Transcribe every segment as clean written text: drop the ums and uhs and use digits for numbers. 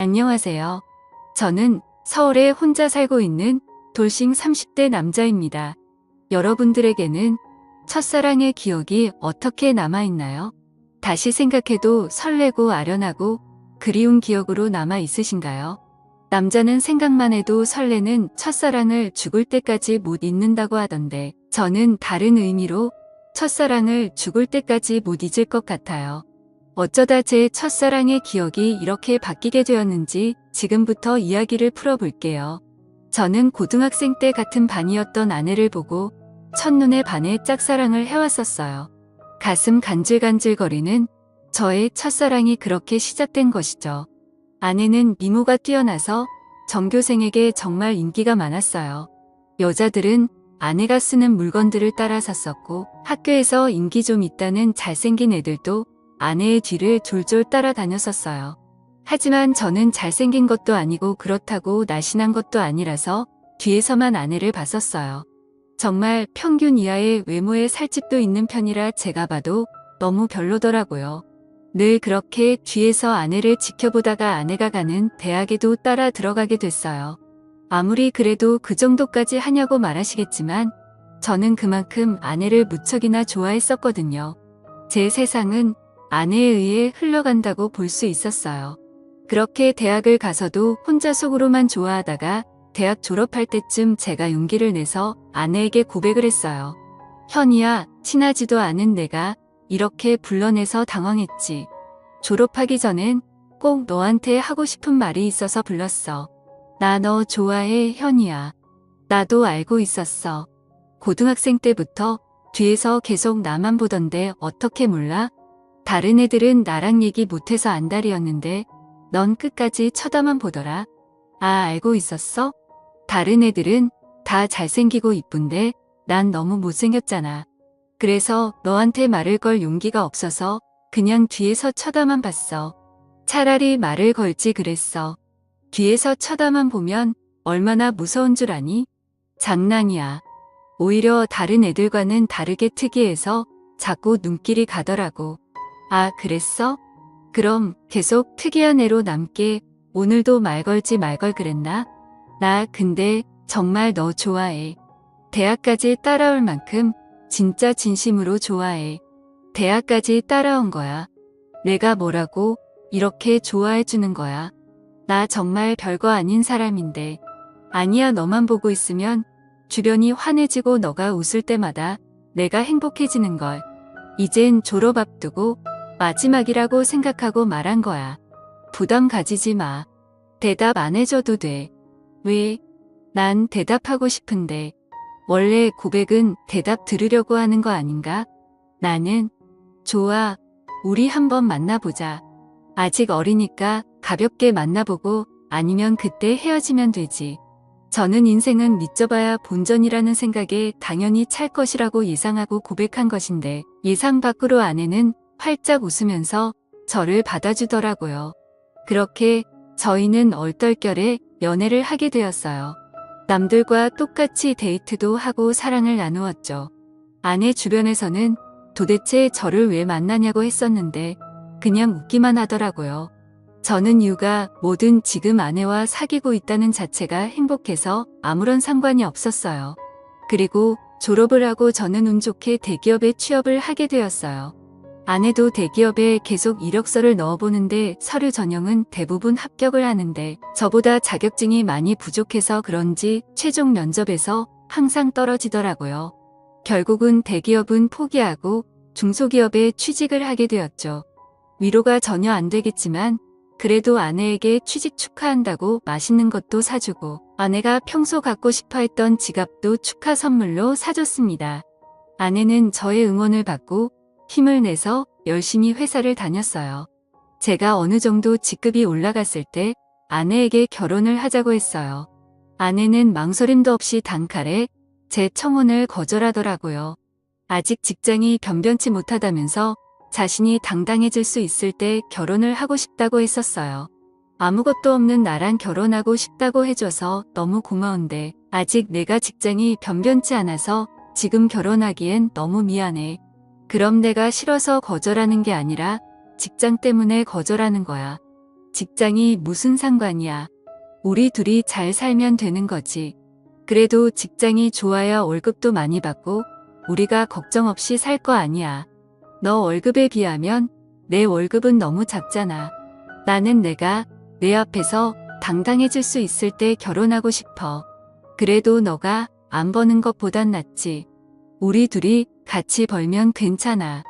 안녕하세요. 저는 서울에 혼자 살고 있는 돌싱 30대 남자입니다. 여러분들에게는 첫사랑의 기억이 어떻게 남아있나요? 다시 생각해도 설레고 아련하고 그리운 기억으로 남아 있으신가요? 남자는 생각만 해도 설레는 첫사랑을 죽을 때까지 못 잊는다고 하던데 저는 다른 의미로 첫사랑을 죽을 때까지 못 잊을 것 같아요. 어쩌다 제 첫사랑의 기억이 이렇게 바뀌게 되었는지 지금부터 이야기를 풀어볼게요. 저는 고등학생 때 같은 반이었던 아내를 보고 첫눈에 반해 짝사랑을 해왔었어요. 가슴 간질간질거리는 저의 첫사랑이 그렇게 시작된 것이죠. 아내는 미모가 뛰어나서 전교생에게 정말 인기가 많았어요. 여자들은 아내가 쓰는 물건들을 따라 샀었고 학교에서 인기 좀 있다는 잘생긴 애들도 아내의 뒤를 졸졸 따라다녔었어요. 하지만 저는 잘생긴 것도 아니고 그렇다고 날씬한 것도 아니라서 뒤에서만 아내를 봤었어요. 정말 평균 이하의 외모에 살집도 있는 편이라 제가 봐도 너무 별로더라고요. 늘 그렇게 뒤에서 아내를 지켜보다가 아내가 가는 대학에도 따라 들어가게 됐어요. 아무리 그래도 그 정도까지 하냐고 말하시겠지만 저는 그만큼 아내를 무척이나 좋아했었거든요. 제 세상은 아내에 의해 흘러간다고 볼 수 있었어요. 그렇게 대학을 가서도 혼자 속으로만 좋아하다가 대학 졸업할 때쯤 제가 용기를 내서 아내에게 고백을 했어요. 현이야, 친하지도 않은 내가 이렇게 불러내서 당황했지. 졸업하기 전엔 꼭 너한테 하고 싶은 말이 있어서 불렀어. 나 너 좋아해, 현이야. 나도 알고 있었어. 고등학생 때부터 뒤에서 계속 나만 보던데 어떻게 몰라? 다른 애들은 나랑 얘기 못해서 안달이었는데 넌 끝까지 쳐다만 보더라. 아, 알고 있었어? 다른 애들은 다 잘생기고 이쁜데 난 너무 못생겼잖아. 그래서 너한테 말을 걸 용기가 없어서 그냥 뒤에서 쳐다만 봤어. 차라리 말을 걸지 그랬어. 뒤에서 쳐다만 보면 얼마나 무서운 줄 아니? 장난이야. 오히려 다른 애들과는 다르게 특이해서 자꾸 눈길이 가더라고. 아, 그랬어? 그럼 계속 특이한 애로 남게 오늘도 말 걸지 말 걸 그랬나? 나 근데 정말 너 좋아해. 대학까지 따라올 만큼 진짜 진심으로 좋아해. 대학까지 따라온 거야. 내가 뭐라고 이렇게 좋아해 주는 거야. 나 정말 별거 아닌 사람인데. 아니야, 너만 보고 있으면 주변이 환해지고 너가 웃을 때마다 내가 행복해지는 걸. 이젠 졸업 앞두고 마지막이라고 생각하고 말한 거야. 부담 가지지 마. 대답 안 해줘도 돼. 왜? 난 대답하고 싶은데. 원래 고백은 대답 들으려고 하는 거 아닌가? 나는 좋아. 우리 한번 만나보자. 아직 어리니까 가볍게 만나보고 아니면 그때 헤어지면 되지. 저는 인생은 믿져봐야 본전이라는 생각에 당연히 찰 것이라고 예상하고 고백한 것인데 예상 밖으로 아내는 활짝 웃으면서 저를 받아주더라고요. 그렇게 저희는 얼떨결에 연애를 하게 되었어요. 남들과 똑같이 데이트도 하고 사랑을 나누었죠. 아내 주변에서는 도대체 저를 왜 만나냐고 했었는데 그냥 웃기만 하더라고요. 저는 이유가 뭐든 지금 아내와 사귀고 있다는 자체가 행복해서 아무런 상관이 없었어요. 그리고 졸업을 하고 저는 운 좋게 대기업에 취업을 하게 되었어요. 아내도 대기업에 계속 이력서를 넣어보는데 서류 전형은 대부분 합격을 하는데 저보다 자격증이 많이 부족해서 그런지 최종 면접에서 항상 떨어지더라고요. 결국은 대기업은 포기하고 중소기업에 취직을 하게 되었죠. 위로가 전혀 안 되겠지만 그래도 아내에게 취직 축하한다고 맛있는 것도 사주고 아내가 평소 갖고 싶어 했던 지갑도 축하 선물로 사줬습니다. 아내는 저의 응원을 받고 힘을 내서 열심히 회사를 다녔어요. 제가 어느 정도 직급이 올라갔을 때 아내에게 결혼을 하자고 했어요. 아내는 망설임도 없이 단칼에 제 청혼을 거절하더라고요. 아직 직장이 변변치 못하다면서 자신이 당당해질 수 있을 때 결혼을 하고 싶다고 했었어요. 아무것도 없는 나랑 결혼하고 싶다고 해줘서 너무 고마운데 아직 내가 직장이 변변치 않아서 지금 결혼하기엔 너무 미안해. 그럼 내가 싫어서 거절하는 게 아니라 직장 때문에 거절하는 거야. 직장이 무슨 상관이야. 우리 둘이 잘 살면 되는 거지. 그래도 직장이 좋아야 월급도 많이 받고 우리가 걱정 없이 살 거 아니야. 너 월급에 비하면 내 월급은 너무 작잖아. 나는 내가 내 앞에서 당당해질 수 있을 때 결혼하고 싶어. 그래도 너가 안 버는 것보단 낫지. 우리 둘이 같이 벌면 괜찮아.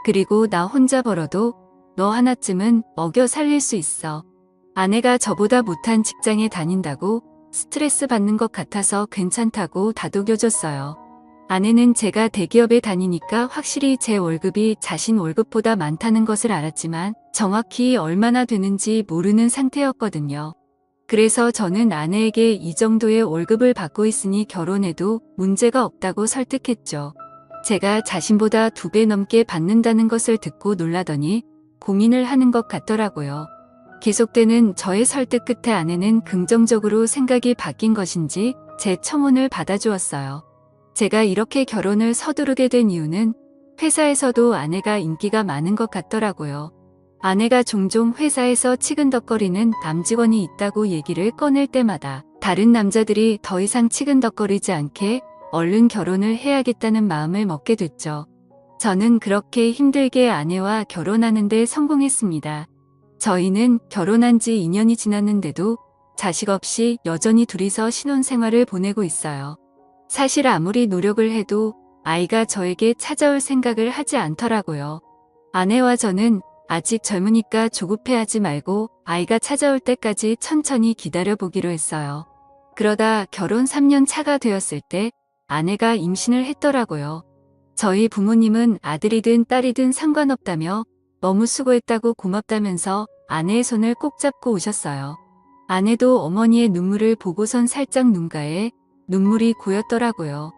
그리고 나 혼자 벌어도 너 하나쯤은 먹여 살릴 수 있어. 아내가 저보다 못한 직장에 다닌다고 스트레스 받는 것 같아서 괜찮다고 다독여줬어요. 아내는 제가 대기업에 다니니까 확실히 제 월급이 자신 월급보다 많다는 것을 알았지만 정확히 얼마나 되는지 모르는 상태였거든요. 그래서 저는 아내에게 이 정도의 월급을 받고 있으니 결혼해도 문제가 없다고 설득했죠. 제가 자신보다 2배 넘게 받는다는 것을 듣고 놀라더니 고민을 하는 것 같더라고요. 계속되는 저의 설득 끝에 아내는 긍정적으로 생각이 바뀐 것인지 제 청혼을 받아주었어요. 제가 이렇게 결혼을 서두르게 된 이유는 회사에서도 아내가 인기가 많은 것 같더라고요. 아내가 종종 회사에서 치근덕거리는 남직원이 있다고 얘기를 꺼낼 때마다 다른 남자들이 더 이상 치근덕거리지 않게 얼른 결혼을 해야겠다는 마음을 먹게 됐죠. 저는 그렇게 힘들게 아내와 결혼하는 데 성공했습니다. 저희는 결혼한 지 2년이 지났는데도 자식 없이 여전히 둘이서 신혼생활을 보내고 있어요. 사실 아무리 노력을 해도 아이가 저에게 찾아올 생각을 하지 않더라고요. 아내와 저는 아직 젊으니까 조급해하지 말고 아이가 찾아올 때까지 천천히 기다려보기로 했어요. 그러다 결혼 3년 차가 되었을 때 아내가 임신을 했더라고요. 저희 부모님은 아들이든 딸이든 상관없다며 너무 수고했다고 고맙다면서 아내의 손을 꼭 잡고 오셨어요. 아내도 어머니의 눈물을 보고선 살짝 눈가에 눈물이 고였더라고요.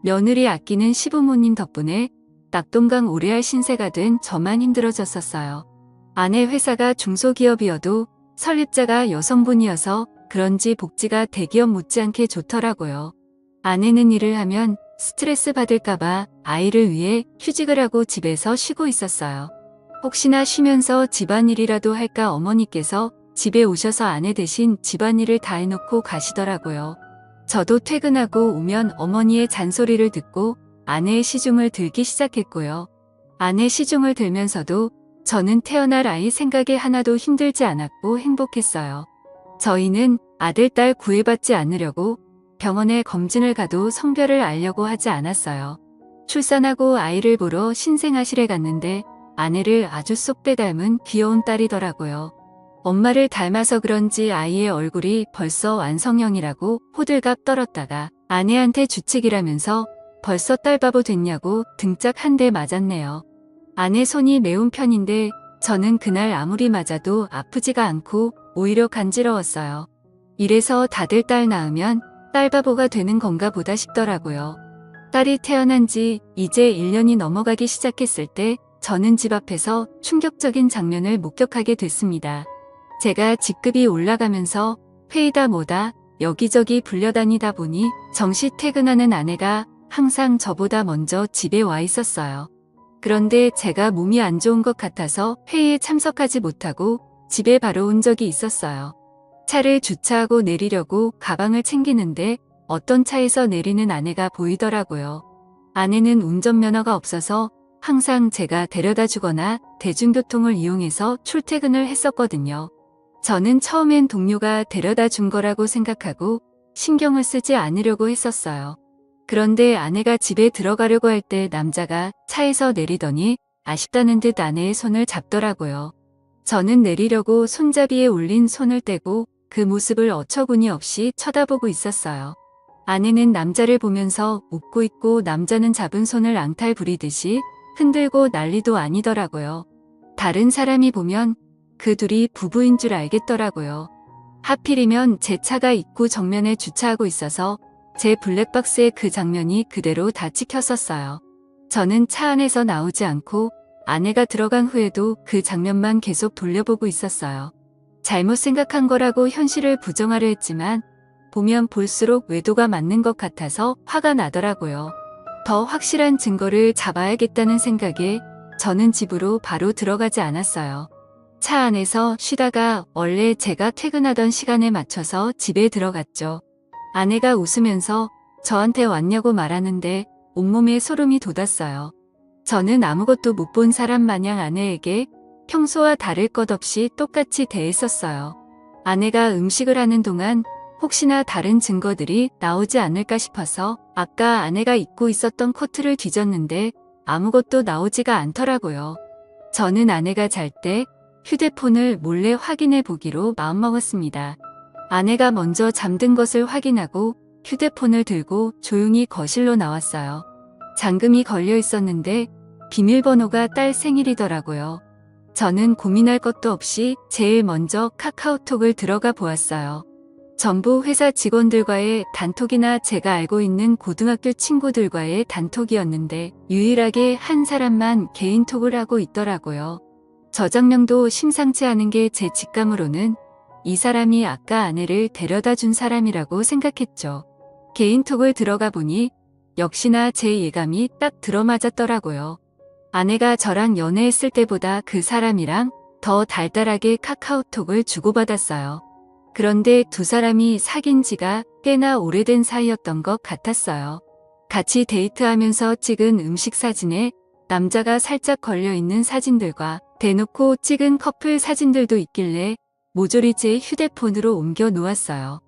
며느리 아끼는 시부모님 덕분에 낙동강 오래할 신세가 된 저만 힘들어졌었어요. 아내 회사가 중소기업이어도 설립자가 여성분이어서 그런지 복지가 대기업 못지않게 좋더라고요. 아내는 일을 하면 스트레스 받을까봐 아이를 위해 휴직을 하고 집에서 쉬고 있었어요. 혹시나 쉬면서 집안일이라도 할까 어머니께서 집에 오셔서 아내 대신 집안일을 다 해놓고 가시더라고요. 저도 퇴근하고 오면 어머니의 잔소리를 듣고 아내의 시중을 들기 시작했고요. 아내 시중을 들면서도 저는 태어날 아이 생각에 하나도 힘들지 않았고 행복했어요. 저희는 아들, 딸 구애받지 않으려고 병원에 검진을 가도 성별을 알려고 하지 않았어요. 출산하고 아이를 보러 신생아실에 갔는데 아내를 아주 쏙 빼닮은 귀여운 딸이더라고요. 엄마를 닮아서 그런지 아이의 얼굴이 벌써 완성형이라고 호들갑 떨었다가 아내한테 주책이라면서 벌써 딸바보 됐냐고 등짝 한 대 맞았네요. 아내 손이 매운 편인데 저는 그날 아무리 맞아도 아프지가 않고 오히려 간지러웠어요. 이래서 다들 딸 낳으면 딸바보가 되는 건가 보다 싶더라고요. 딸이 태어난 지 이제 1년이 넘어가기 시작했을 때 저는 집 앞에서 충격적인 장면을 목격하게 됐습니다. 제가 직급이 올라가면서 회의다 뭐다 여기저기 불려다니다 보니 정시 퇴근하는 아내가 항상 저보다 먼저 집에 와 있었어요. 그런데 제가 몸이 안 좋은 것 같아서 회의에 참석하지 못하고 집에 바로 온 적이 있었어요. 차를 주차하고 내리려고 가방을 챙기는데 어떤 차에서 내리는 아내가 보이더라고요. 아내는 운전면허가 없어서 항상 제가 데려다 주거나 대중교통을 이용해서 출퇴근을 했었거든요. 저는 처음엔 동료가 데려다 준 거라고 생각하고 신경을 쓰지 않으려고 했었어요. 그런데 아내가 집에 들어가려고 할 때 남자가 차에서 내리더니 아쉽다는 듯 아내의 손을 잡더라고요. 저는 내리려고 손잡이에 올린 손을 떼고 그 모습을 어처구니 없이 쳐다보고 있었어요. 아내는 남자를 보면서 웃고 있고 남자는 잡은 손을 앙탈 부리듯이 흔들고 난리도 아니더라고요. 다른 사람이 보면 그 둘이 부부인 줄 알겠더라고요. 하필이면 제 차가 입구 정면에 주차하고 있어서 제 블랙박스에 그 장면이 그대로 다 찍혔었어요. 저는 차 안에서 나오지 않고 아내가 들어간 후에도 그 장면만 계속 돌려보고 있었어요. 잘못 생각한 거라고 현실을 부정하려 했지만 보면 볼수록 외도가 맞는 것 같아서 화가 나더라고요. 더 확실한 증거를 잡아야겠다는 생각에 저는 집으로 바로 들어가지 않았어요. 차 안에서 쉬다가 원래 제가 퇴근하던 시간에 맞춰서 집에 들어갔죠. 아내가 웃으면서 저한테 왔냐고 말하는데 온몸에 소름이 돋았어요. 저는 아무것도 못 본 사람 마냥 아내에게 평소와 다를 것 없이 똑같이 대했었어요. 아내가 음식을 하는 동안 혹시나 다른 증거들이 나오지 않을까 싶어서 아까 아내가 입고 있었던 코트를 뒤졌는데 아무것도 나오지가 않더라고요. 저는 아내가 잘 때 휴대폰을 몰래 확인해 보기로 마음먹었습니다. 아내가 먼저 잠든 것을 확인하고 휴대폰을 들고 조용히 거실로 나왔어요. 잠금이 걸려 있었는데 비밀번호가 딸 생일이더라고요. 저는 고민할 것도 없이 제일 먼저 카카오톡을 들어가 보았어요. 전부 회사 직원들과의 단톡이나 제가 알고 있는 고등학교 친구들과의 단톡이었는데 유일하게 한 사람만 개인톡을 하고 있더라고요. 저장명도 심상치 않은 게 제 직감으로는 이 사람이 아까 아내를 데려다 준 사람이라고 생각했죠. 개인톡을 들어가 보니 역시나 제 예감이 딱 들어맞았더라고요. 아내가 저랑 연애했을 때보다 그 사람이랑 더 달달하게 카카오톡을 주고받았어요. 그런데 두 사람이 사귄 지가 꽤나 오래된 사이였던 것 같았어요. 같이 데이트하면서 찍은 음식 사진에 남자가 살짝 걸려있는 사진들과 대놓고 찍은 커플 사진들도 있길래 모조리 제 휴대폰으로 옮겨 놓았어요.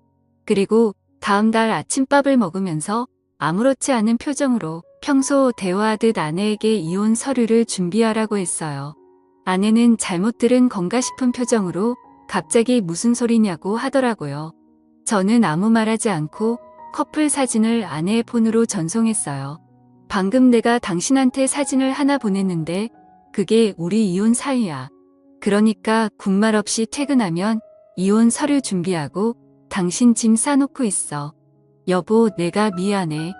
그리고 다음 날 아침밥을 먹으면서 아무렇지 않은 표정으로 평소 대화하듯 아내에게 이혼 서류를 준비하라고 했어요. 아내는 잘못 들은 건가 싶은 표정으로 갑자기 무슨 소리냐고 하더라고요. 저는 아무 말하지 않고 커플 사진을 아내의 폰으로 전송했어요. 방금 내가 당신한테 사진을 하나 보냈는데 그게 우리 이혼 사유야. 그러니까 군말 없이 퇴근하면 이혼 서류 준비하고 당신 짐 싸놓고 있어. 여보, 내가 미안해.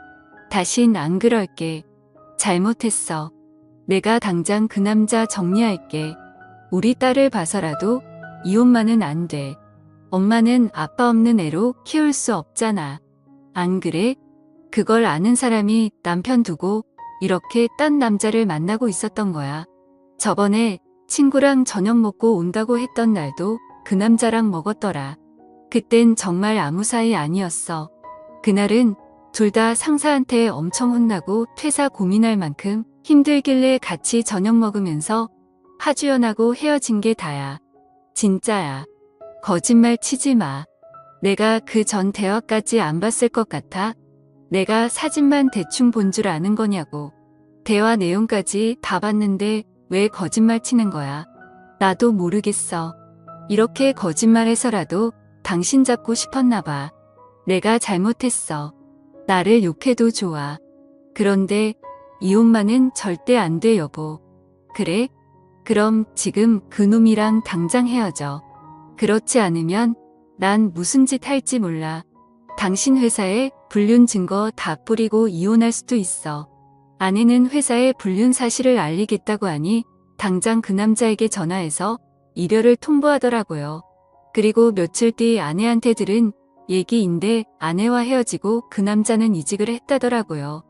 다신 안 그럴게. 잘못했어. 내가 당장 그 남자 정리할게. 우리 딸을 봐서라도 이혼만은 안 돼. 엄마는 아빠 없는 애로 키울 수 없잖아. 안 그래? 그걸 아는 사람이 남편 두고 이렇게 딴 남자를 만나고 있었던 거야. 저번에 친구랑 저녁 먹고 온다고 했던 날도 그 남자랑 먹었더라. 그땐 정말 아무 사이 아니었어. 그날은 둘 다 상사한테 엄청 혼나고 퇴사 고민할 만큼 힘들길래 같이 저녁 먹으면서 하주연하고 헤어진 게 다야. 진짜야. 거짓말 치지 마. 내가 그 전 대화까지 안 봤을 것 같아? 내가 사진만 대충 본 줄 아는 거냐고. 대화 내용까지 다 봤는데 왜 거짓말 치는 거야? 나도 모르겠어. 이렇게 거짓말해서라도 당신 잡고 싶었나 봐. 내가 잘못했어. 나를 욕해도 좋아. 그런데 이혼만은 절대 안 돼, 여보. 그래? 그럼 지금 그놈이랑 당장 헤어져. 그렇지 않으면 난 무슨 짓 할지 몰라. 당신 회사에 불륜 증거 다 뿌리고 이혼할 수도 있어. 아내는 회사에 불륜 사실을 알리겠다고 하니 당장 그 남자에게 전화해서 이별을 통보하더라고요. 그리고 며칠 뒤 아내한테 들은 얘기인데 아내와 헤어지고 그 남자는 이직을 했다더라고요.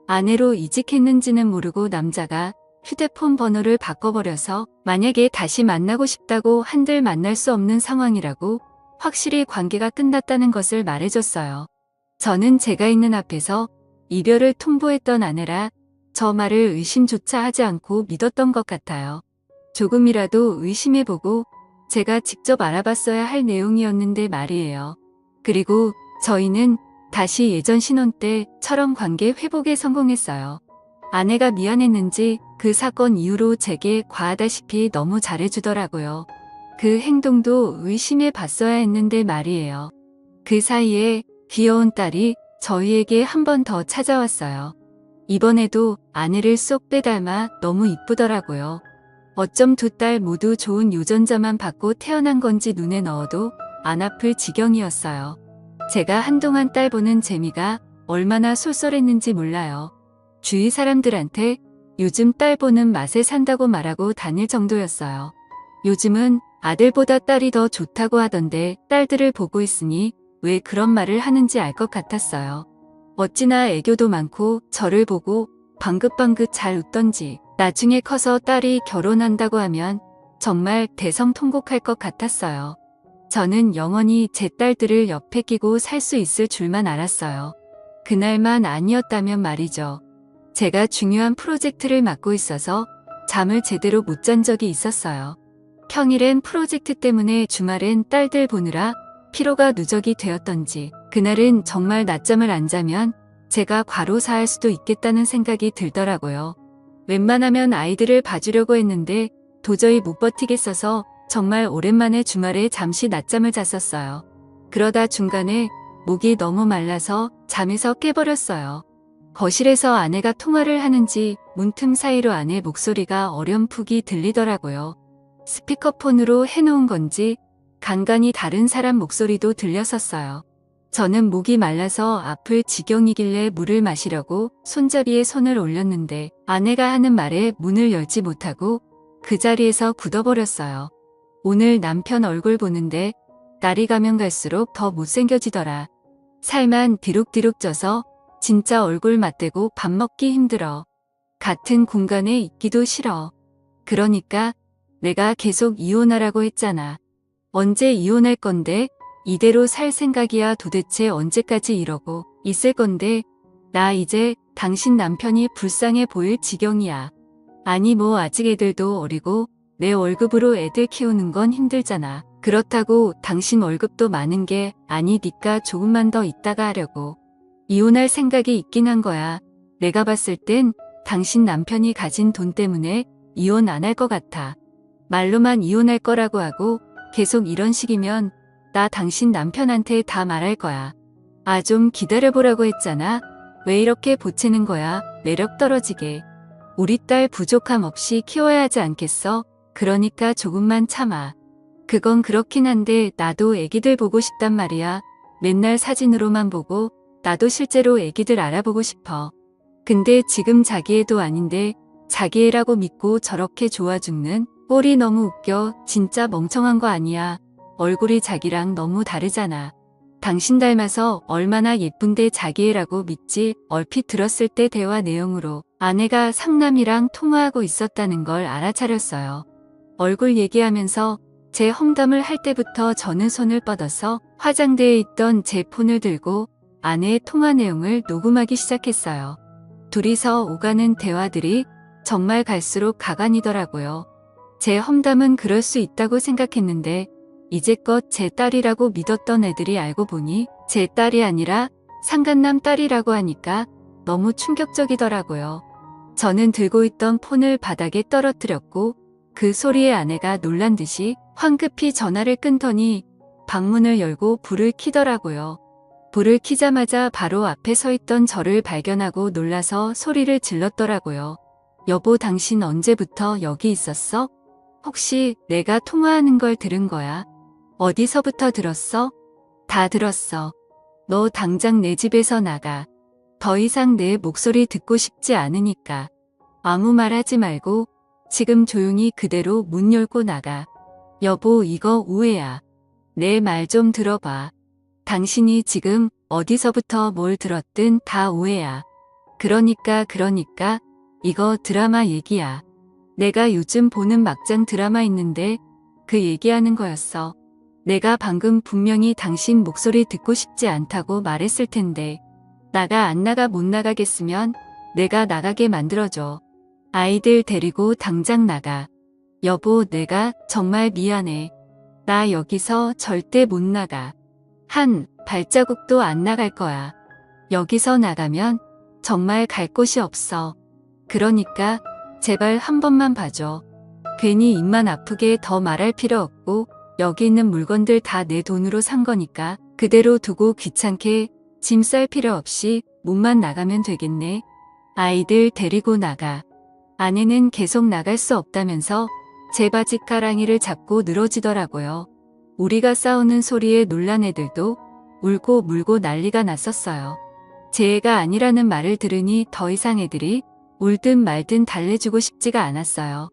아내로 이직했는지는 모르고 남자가 휴대폰 번호를 바꿔버려서 만약에 다시 만나고 싶다고 한들 만날 수 없는 상황이라고 확실히 관계가 끝났다는 것을 말해줬어요. 저는 제가 있는 앞에서 이별을 통보했던 아내라 저 말을 의심조차 하지 않고 믿었던 것 같아요. 조금이라도 의심해보고 제가 직접 알아봤어야 할 내용이었는데 말이에요. 그리고 저희는 다시 예전 신혼 때처럼 관계 회복에 성공했어요. 아내가 미안했는지 그 사건 이후로 제게 과하다시피 너무 잘해주더라고요. 그 행동도 의심해 봤어야 했는데 말이에요. 그 사이에 귀여운 딸이 저희에게 한 번 더 찾아왔어요. 이번에도 아내를 쏙 빼닮아 너무 이쁘더라고요. 어쩜 두 딸 모두 좋은 유전자만 받고 태어난 건지 눈에 넣어도 안 아플 지경이었어요. 제가 한동안 딸 보는 재미가 얼마나 쏠쏠했는지 몰라요. 주위 사람들한테 요즘 딸 보는 맛에 산다고 말하고 다닐 정도였어요. 요즘은 아들보다 딸이 더 좋다고 하던데 딸들을 보고 있으니 왜 그런 말을 하는지 알 것 같았어요. 어찌나 애교도 많고 저를 보고 방긋방긋 잘 웃던지 나중에 커서 딸이 결혼한다고 하면 정말 대성통곡할 것 같았어요. 저는 영원히 제 딸들을 옆에 끼고 살 수 있을 줄만 알았어요. 그날만 아니었다면 말이죠. 제가 중요한 프로젝트를 맡고 있어서 잠을 제대로 못 잔 적이 있었어요. 평일엔 프로젝트 때문에 주말엔 딸들 보느라 피로가 누적이 되었던지 그날은 정말 낮잠을 안 자면 제가 과로사할 수도 있겠다는 생각이 들더라고요. 웬만하면 아이들을 봐주려고 했는데 도저히 못 버티겠어서 정말 오랜만에 주말에 잠시 낮잠을 잤었어요. 그러다 중간에 목이 너무 말라서 잠에서 깨버렸어요. 거실에서 아내가 통화를 하는지 문틈 사이로 아내 목소리가 어렴풋이 들리더라고요. 스피커폰으로 해놓은 건지 간간히 다른 사람 목소리도 들렸었어요. 저는 목이 말라서 아플 지경이길래 물을 마시려고 손잡이에 손을 올렸는데 아내가 하는 말에 문을 열지 못하고 그 자리에서 굳어버렸어요. 오늘 남편 얼굴 보는데 날이 가면 갈수록 더 못생겨지더라. 살만 디룩디룩 쪄서 진짜 얼굴 맞대고 밥 먹기 힘들어. 같은 공간에 있기도 싫어. 그러니까 내가 계속 이혼하라고 했잖아. 언제 이혼할 건데? 이대로 살 생각이야. 도대체 언제까지 이러고 있을 건데? 나 이제 당신 남편이 불쌍해 보일 지경이야. 아니 뭐 아직 애들도 어리고 내 월급으로 애들 키우는 건 힘들잖아. 그렇다고 당신 월급도 많은 게 아니니까 조금만 더 있다가 하려고. 이혼할 생각이 있긴 한 거야. 내가 봤을 땐 당신 남편이 가진 돈 때문에 이혼 안 할 것 같아. 말로만 이혼할 거라고 하고 계속 이런 식이면 나 당신 남편한테 다 말할 거야. 아, 좀 기다려보라고 했잖아. 왜 이렇게 보채는 거야? 매력 떨어지게. 우리 딸 부족함 없이 키워야 하지 않겠어? 그러니까 조금만 참아. 그건 그렇긴 한데 나도 애기들 보고 싶단 말이야. 맨날 사진으로만 보고 나도 실제로 애기들 알아보고 싶어. 근데 지금 자기 애도 아닌데 자기 애라고 믿고 저렇게 좋아 죽는 꼴이 너무 웃겨. 진짜 멍청한 거 아니야. 얼굴이 자기랑 너무 다르잖아. 당신 닮아서 얼마나 예쁜데 자기 애라고 믿지. 얼핏 들었을 때 대화 내용으로 아내가 상남이랑 통화하고 있었다는 걸 알아차렸어요. 얼굴 얘기하면서 제 험담을 할 때부터 저는 손을 뻗어서 화장대에 있던 제 폰을 들고 아내의 통화 내용을 녹음하기 시작했어요. 둘이서 오가는 대화들이 정말 갈수록 가관이더라고요. 제 험담은 그럴 수 있다고 생각했는데 이제껏 제 딸이라고 믿었던 애들이 알고 보니 제 딸이 아니라 상간남 딸이라고 하니까 너무 충격적이더라고요. 저는 들고 있던 폰을 바닥에 떨어뜨렸고 그 소리에 아내가 놀란 듯이 황급히 전화를 끊더니 방문을 열고 불을 켜더라고요. 불을 켜자마자 바로 앞에 서 있던 저를 발견하고 놀라서 소리를 질렀더라고요. 여보, 당신 언제부터 여기 있었어? 혹시 내가 통화하는 걸 들은 거야? 어디서부터 들었어? 다 들었어. 너 당장 내 집에서 나가. 더 이상 내 목소리 듣고 싶지 않으니까. 아무 말 하지 말고 지금 조용히 그대로 문 열고 나가. 여보, 이거 오해야. 내 말 좀 들어봐. 당신이 지금 어디서부터 뭘 들었든 다 오해야. 그러니까 이거 드라마 얘기야. 내가 요즘 보는 막장 드라마 있는데 그 얘기하는 거였어. 내가 방금 분명히 당신 목소리 듣고 싶지 않다고 말했을 텐데 나가 안 나가 못 나가겠으면 내가 나가게 만들어줘. 아이들 데리고 당장 나가. 여보, 내가 정말 미안해. 나 여기서 절대 못 나가. 한 발자국도 안 나갈 거야. 여기서 나가면 정말 갈 곳이 없어. 그러니까 제발 한 번만 봐줘. 괜히 입만 아프게 더 말할 필요 없고 여기 있는 물건들 다 내 돈으로 산 거니까 그대로 두고 귀찮게 짐 쌀 필요 없이 문만 나가면 되겠네. 아이들 데리고 나가. 아내는 계속 나갈 수 없다면서 제 바지가랑이를 잡고 늘어지더라고요. 우리가 싸우는 소리에 놀란 애들도 울고 물고 난리가 났었어요. 제 애가 아니라는 말을 들으니 더 이상 애들이 울든 말든 달래주고 싶지가 않았어요.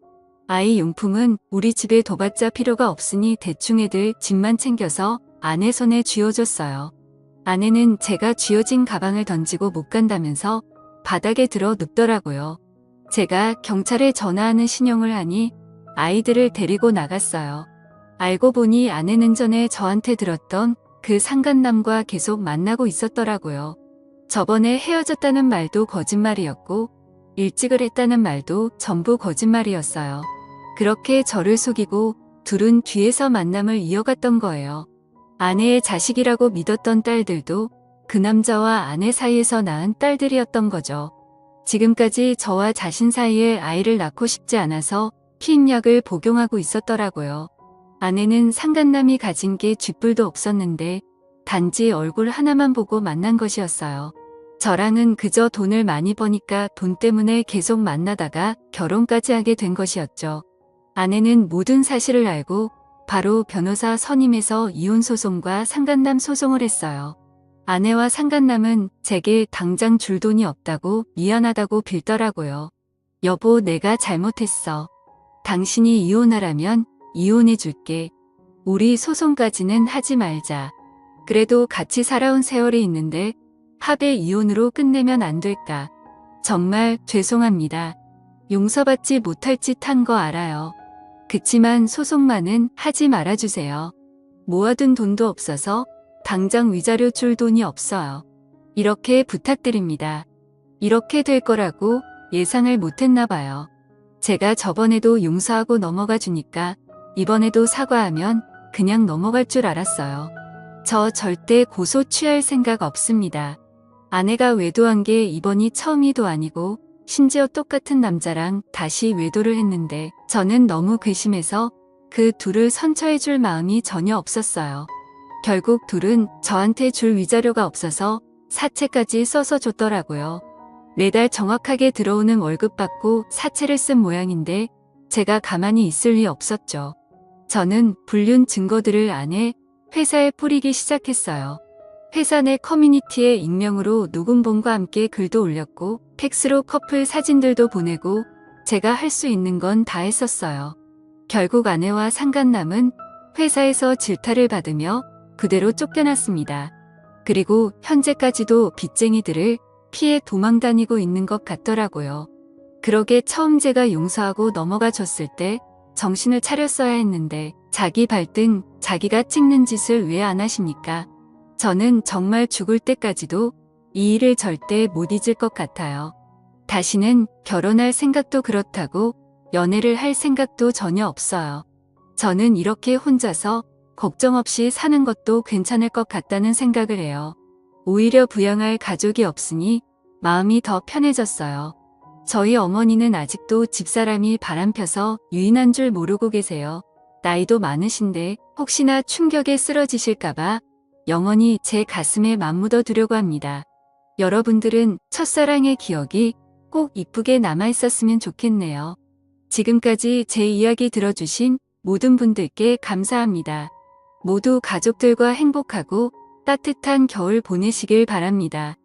아이 용품은 우리 집에 둬봤자 필요가 없으니 대충 애들 집만 챙겨서 아내 손에 쥐어줬어요. 아내는 제가 쥐어진 가방을 던지고 못 간다면서 바닥에 들어 눕더라고요. 제가 경찰에 전화하는 신용을 하니 아이들을 데리고 나갔어요. 알고 보니 아내는 전에 저한테 들었던 그 상간남과 계속 만나고 있었더라고요. 저번에 헤어졌다는 말도 거짓말이었고 일찍을 했다는 말도 전부 거짓말이었어요. 그렇게 저를 속이고 둘은 뒤에서 만남을 이어갔던 거예요. 아내의 자식이라고 믿었던 딸들도 그 남자와 아내 사이에서 낳은 딸들이었던 거죠. 지금까지 저와 자신 사이에 아이를 낳고 싶지 않아서 피임약을 복용하고 있었더라고요. 아내는 상간남이 가진 게 쥐뿔도 없었는데 단지 얼굴 하나만 보고 만난 것이었어요. 저랑은 그저 돈을 많이 버니까 돈 때문에 계속 만나다가 결혼까지 하게 된 것이었죠. 아내는 모든 사실을 알고 바로 변호사 선임해서 이혼소송과 상간남 소송을 했어요. 아내와 상간남은 제게 당장 줄 돈이 없다고 미안하다고 빌더라고요. 여보, 내가 잘못했어. 당신이 이혼하라면 이혼해 줄게. 우리 소송까지는 하지 말자. 그래도 같이 살아온 세월이 있는데 합의 이혼으로 끝내면 안 될까. 정말 죄송합니다. 용서받지 못할 짓 한 거 알아요. 그치만 소송만은 하지 말아주세요. 모아둔 돈도 없어서 당장 위자료 줄 돈이 없어요. 이렇게 부탁드립니다. 이렇게 될 거라고 예상을 못했나 봐요. 제가 저번에도 용서하고 넘어가 주니까 이번에도 사과하면 그냥 넘어갈 줄 알았어요. 저 절대 고소 취할 생각 없습니다. 아내가 외도한 게 이번이 처음이도 아니고 심지어 똑같은 남자랑 다시 외도를 했는데 저는 너무 괘씸해서 그 둘을 선처해 줄 마음이 전혀 없었어요. 결국 둘은 저한테 줄 위자료가 없어서 사채까지 써서 줬더라고요. 매달 정확하게 들어오는 월급 받고 사채를 쓴 모양인데 제가 가만히 있을 리 없었죠. 저는 불륜 증거들을 아내 회사에 뿌리기 시작했어요. 회사 내 커뮤니티에 익명으로 녹음본과 함께 글도 올렸고 팩스로 커플 사진들도 보내고 제가 할 수 있는 건 다 했었어요. 결국 아내와 상간남은 회사에서 질타를 받으며 그대로 쫓겨났습니다. 그리고 현재까지도 빚쟁이들을 피해 도망다니고 있는 것 같더라고요. 그러게 처음 제가 용서하고 넘어가 줬을 때 정신을 차렸어야 했는데 자기 발등 자기가 찍는 짓을 왜 안 하십니까? 저는 정말 죽을 때까지도 이 일을 절대 못 잊을 것 같아요. 다시는 결혼할 생각도 그렇다고 연애를 할 생각도 전혀 없어요. 저는 이렇게 혼자서 걱정 없이 사는 것도 괜찮을 것 같다는 생각을 해요. 오히려 부양할 가족이 없으니 마음이 더 편해졌어요. 저희 어머니는 아직도 집사람이 바람펴서 유인한 줄 모르고 계세요. 나이도 많으신데 혹시나 충격에 쓰러지실까봐 영원히 제 가슴에 맞묻어 두려고 합니다. 여러분들은 첫사랑의 기억이 꼭 이쁘게 남아있었으면 좋겠네요. 지금까지 제 이야기 들어주신 모든 분들께 감사합니다. 모두 가족들과 행복하고 따뜻한 겨울 보내시길 바랍니다.